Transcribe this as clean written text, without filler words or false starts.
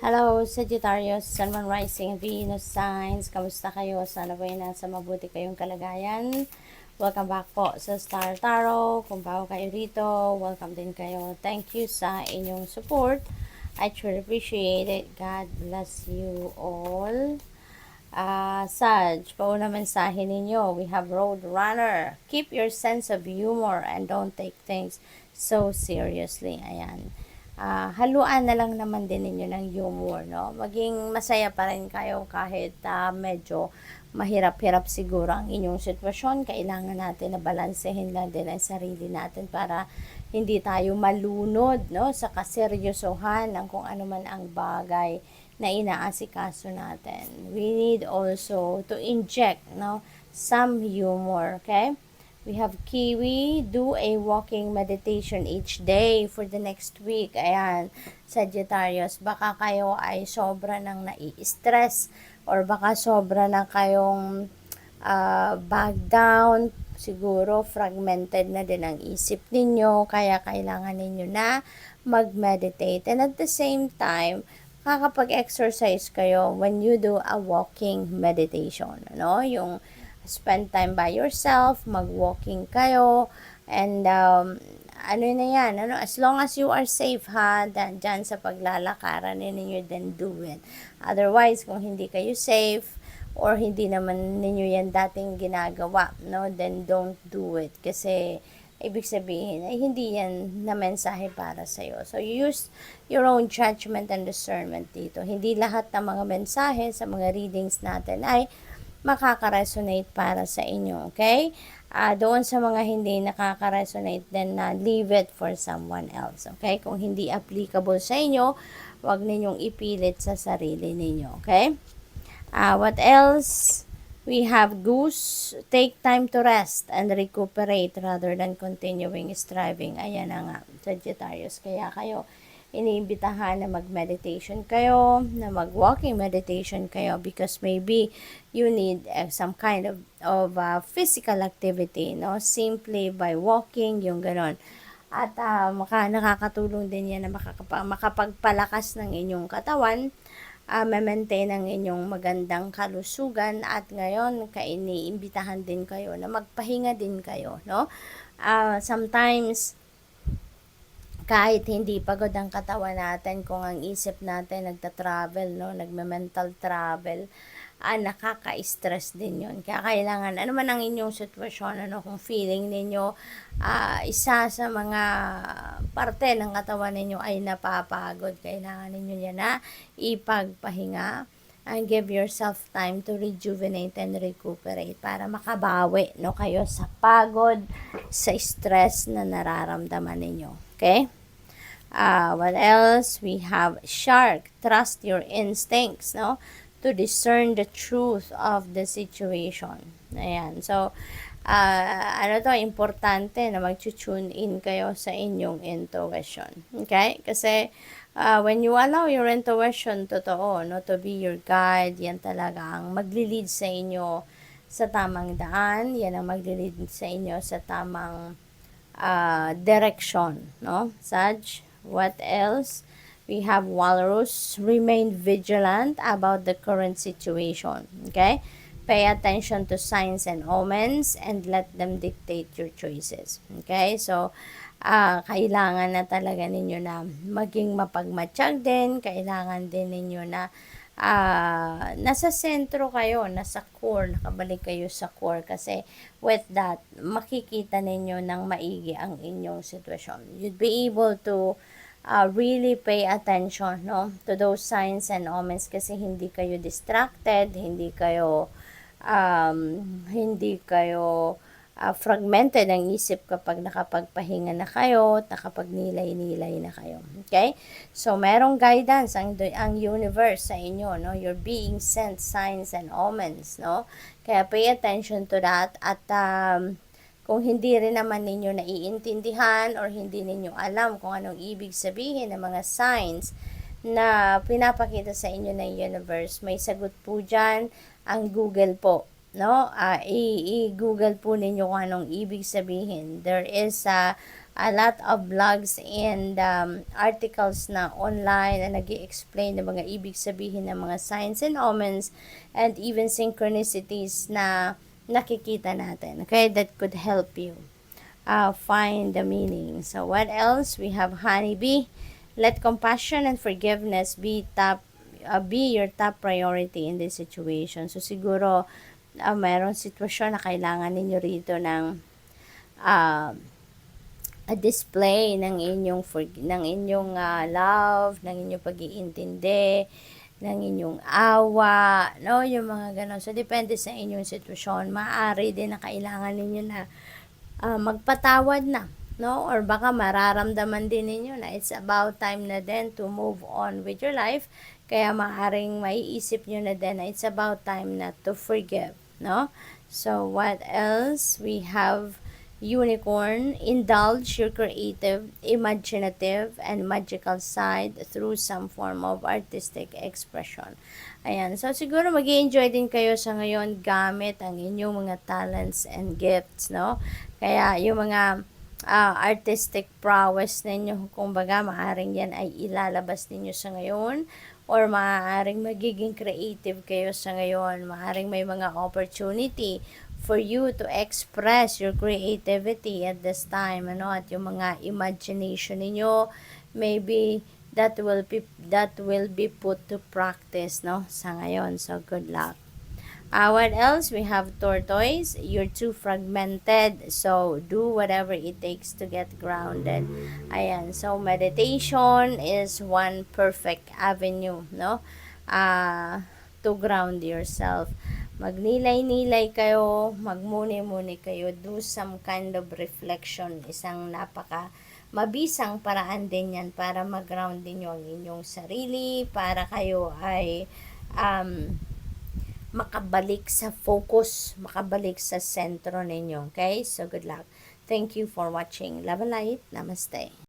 Hello, Sagittarius, Sun, Moon, Rising, Venus signs. Kamusta kayo? Sana po nasa mabuti kayong kalagayan. Welcome back po sa Star Tarot. Kung bago kayo rito, welcome din kayo. Thank you sa inyong support. I truly appreciate it. God bless you all. Sag, pauna mensahe ninyo. We have Road Runner. Keep your sense of humor and don't take things so seriously. Ayan. Haluan na lang naman din ninyo ng humor, no? Maging masaya pa rin kayo kahit medyo mahirap-hirap siguro ang inyong sitwasyon. Kailangan natin na balansehin lang din ang sarili natin para hindi tayo malunod, no? Sa kaseryosohan ng kung ano man ang bagay na inaasikaso natin. We need also to inject, no? Some humor, okay? We have Kiwi, do a walking meditation each day for the next week. Ayan, Sagittarius, baka kayo ay sobra nang nai-stress or baka sobra na kayong bag down. Siguro fragmented na din ang isip ninyo, kaya kailangan ninyo na mag-meditate. And at the same time, kakapag-exercise kayo when you do a walking meditation. Ano? Yung spend time by yourself, mag-walking kayo, and ano na yan, ano, as long as you are safe ha, dyan sa paglalakaran ninyo, then do it. Otherwise, kung hindi kayo safe, or hindi naman ninyo yan dating ginagawa, no, then don't do it. Kasi, ibig sabihin, ay hindi yan na mensahe para sa'yo. So, use your own judgment and discernment dito. Hindi lahat ng mga mensahe sa mga readings natin ay makaka-resonate para sa inyo, okay? Doon sa mga hindi nakaka-resonate, then leave it for someone else, okay? Kung hindi applicable sa inyo, wag ninyong ipilit sa sarili ninyo, okay? What else? We have Goose, take time to rest and recuperate rather than continuing striving. Ayan na nga, Sagittarius. Kaya kayo, iniimbitahan na mag-meditation kayo, na mag-walking meditation kayo because maybe you need some kind of physical activity, no? Simply by walking, yung ganon. At nakakatulong din yan na makapagpalakas ng inyong katawan, ma-maintain ang inyong magandang kalusugan, at ngayon iniimbitahan din kayo na magpahinga din kayo, no? Sometimes kahit hindi pagod ang katawan natin, kung ang isip natin nagta-travel, no, nagme-mental travel, nakaka-stress din yun. Kaya kailangan, ano man ang inyong sitwasyon, ano, kung feeling ninyo, isa sa mga parte ng katawan ninyo ay napapagod, kailangan ninyo yan na ipagpahinga and give yourself time to rejuvenate and recuperate para makabawi, no, kayo sa pagod, sa stress na nararamdaman ninyo. Okay? What else? We have Shark. Trust your instincts, no? To discern the truth of the situation. Ayan. So, ano to, importante na mag-tune in kayo sa inyong intuition. Okay? Kasi, when you allow your intuition, totoo, no, to be your guide, yan talaga ang magli-lead sa inyo sa tamang daan. Yan ang magli-lead sa inyo sa tamang direction, no? Sag, what else? We have Walrus, remain vigilant about the current situation, okay? Pay attention to signs and omens and let them dictate your choices, okay? So, kailangan na talaga ninyo na maging mapagmatsyag din, kailangan din ninyo na nasa sentro kayo, nasa core, nakabalik kayo sa core, kasi with that, makikita ninyo ng maigi ang inyong sitwasyon. You'd be able to really pay attention, no, to those signs and omens, kasi hindi kayo distracted, hindi kayo fragmented ang isip kapag nakapagpahinga na kayo, nakapagnilay-nilay na kayo. Okay? So, merong guidance ang universe sa inyo, no? You're being sent signs and omens, no? Kaya pay attention to that, at kung hindi rin naman ninyo naiintindihan or hindi ninyo alam kung anong ibig sabihin ng mga signs na pinapakita sa inyo ng universe, may sagot po dyan ang Google po, no? I-Google po ninyo kung anong ibig sabihin. There is a lot of blogs and articles na online na nag-i-explain ng mga ibig sabihin ng mga signs and omens and even synchronicities na nakikita natin. Okay, that could help you find the meaning. So what else? We have honeybee. Let compassion and forgiveness be your top priority in this situation. So siguro mayroong sitwasyon na kailangan ninyo rito ng a display ng inyong love, ng inyong pag-iintindi, ng inyong awa, no, yung mga ganon. So depende sa inyong sitwasyon. Maaari din na kailangan ninyo na magpatawad na, no, or baka mararamdaman din ninyo na it's about time na din to move on with your life. Kaya maaaring maiisip nyo na din na it's about time na to forgive, no. So what else? We have unicorn. Indulge your creative, imaginative, and magical side through some form of artistic expression. Ayan. So, siguro mag-i-enjoy din kayo sa ngayon gamit ang inyong mga talents and gifts, no? Kaya, yung mga artistic prowess ninyo, kumbaga, maaaring yan ay ilalabas ninyo sa ngayon, or maaaring magiging creative kayo sa ngayon. Maaaring may mga opportunity for you to express your creativity at this time, ano, at yung mga imagination ninyo, maybe that will be put to practice, no, sa ngayon. So good luck. What else? We have tortoise. You're too fragmented, so do whatever it takes to get grounded. Ayan. So meditation is one perfect avenue, no, to ground yourself. Magnilay-nilay kayo, magmuni-muni kayo, do some kind of reflection. Isang mabisang paraan din yan para mag-ground din yung inyong sarili, para kayo ay makabalik sa focus, makabalik sa sentro ninyo. Okay? So, good luck. Thank you for watching. Love and light. Namaste.